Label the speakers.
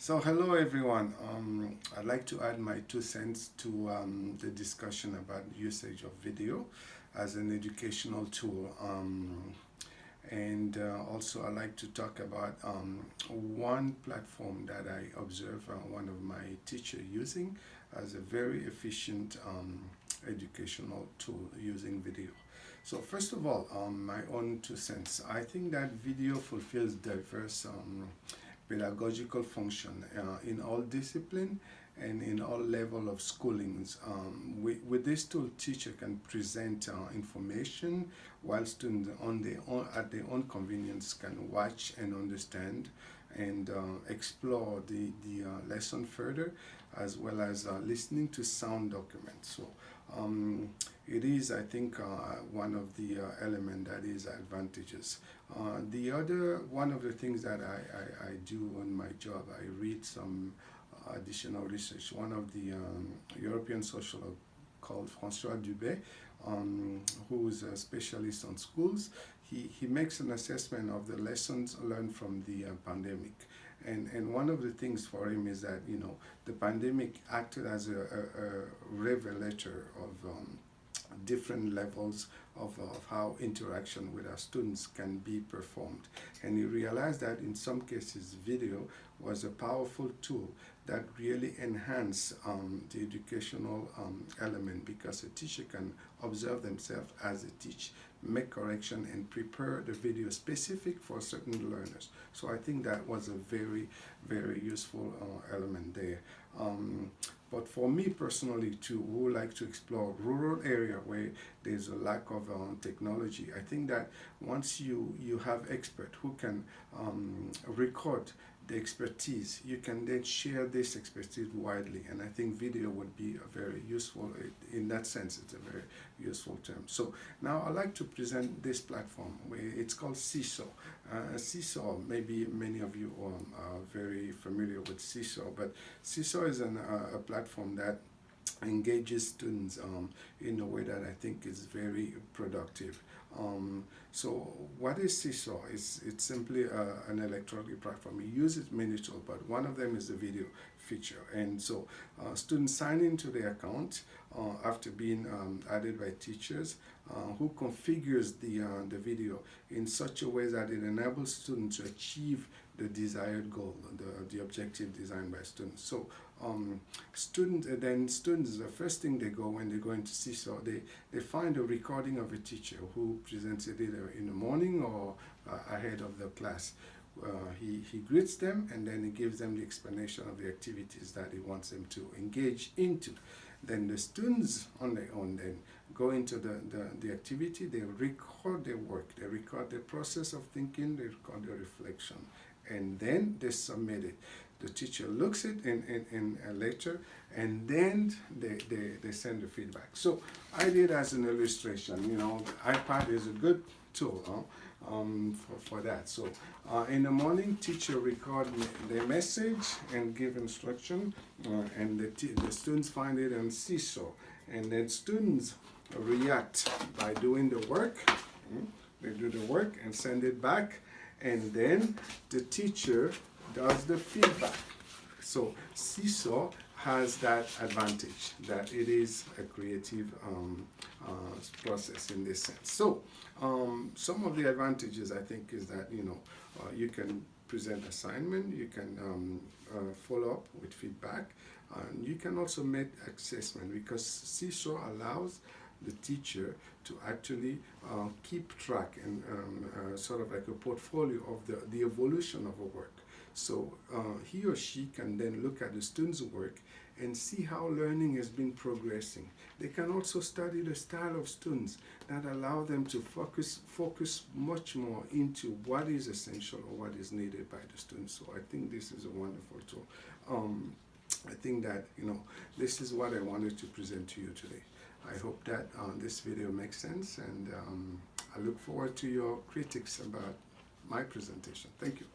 Speaker 1: So hello everyone. I'd like to add my 2 cents to the discussion about usage of video as an educational tool. And also I'd like to talk about one platform that I observe one of my teachers using as a very efficient educational tool using video. So first of all, my own 2 cents. I think that video fulfills diverse pedagogical function in all discipline and in all level of schoolings. With this tool, teacher can present information while students at their own convenience can watch and understand and explore the lesson further, as well as listening to sound documents. So it is, I think, one of the element that is advantages. The other one of the things that I do on my job, I read some additional research. One of the European sociologue called François Dubé, who is a specialist on schools, he makes an assessment of the lessons learned from the pandemic. And one of the things for him is that, the pandemic acted as a revelator of different levels of how interaction with our students can be performed. And he realized that in some cases video was a powerful tool that really enhanced the educational element, because a teacher can observe themselves as they teach, make correction, and prepare the video specific for certain learners. So I think that was a very, very useful element there. But for me personally too, who like to explore rural area where there's a lack of technology, I think that once you have expert who can record the expertise, you can then share this expertise widely, and I think video would be a very useful, in that sense it's a very useful term. So now I'd like to present this platform where it's called seesaw. Seesaw, maybe many of you are very familiar with seesaw, but seesaw is a platform that engages students in a way that I think is very productive. So what is seesaw? It's simply an electronic platform. It uses many tools, but one of them is the video feature. And so students sign into their account after being added by teachers, who configures the video in such a way that it enables students to achieve the desired goal, the objective designed by students. So students, the first thing they go when they go into seesaw, they find a recording of a teacher who presents it either in the morning or ahead of the class. He greets them, and then he gives them the explanation of the activities that he wants them to engage into. Then the students on their own then go into the activity, they record their work, they record the process of thinking, they record the reflection, and then they submit it. The teacher looks it in later, and then they send the feedback. So I did as an illustration, iPad is a good tool for that. So in the morning, teacher record the message and give instruction, and the students find it on seesaw, and then students react by doing the work. They do the work and send it back, and then the teacher does the feedback. So seesaw has that advantage that it is a creative process in this sense. So some of the advantages I think is that you can present assignment, you can follow up with feedback, and you can also make assessment, because seesaw allows the teacher to actually keep track and sort of like a portfolio of the evolution of a work. So he or she can then look at the student's work and see how learning has been progressing. They can also study the style of students that allow them to focus much more into what is essential or what is needed by the students. So I think this is a wonderful tool. I think that this is what I wanted to present to you today. I hope that this video makes sense, and I look forward to your critiques about my presentation. Thank you.